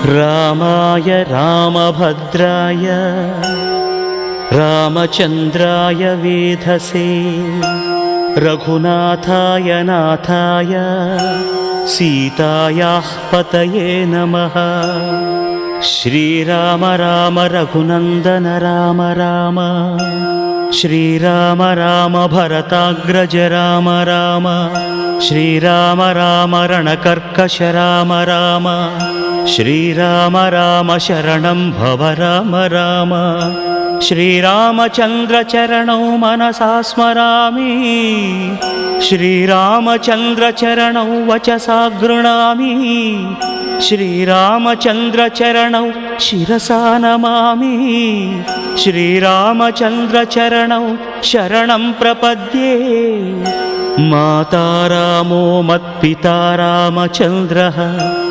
रामाय रामभद्राय रामचन्द्राय वेधसे रघुनाथाय नाथाय सीतायाः पतये नमः। श्रीराम राम रघुनन्दन राम राम श्रीराम राम भरताग्रज राम राम श्रीराम राम रणकर्कश राम राम श्रीराम राम शरणं भव राम राम। श्रीरामचन्द्र चरणौ मनसा स्मरामि श्रीरामचन्द्र चरणौ वचसा गृह्णामि श्रीरामचन्द्र चरणौ शिरसा नमामि श्रीरामचन्द्र चरणौ शरणं प्रपद्ये। माता रामो मत्पिता रामचन्द्रः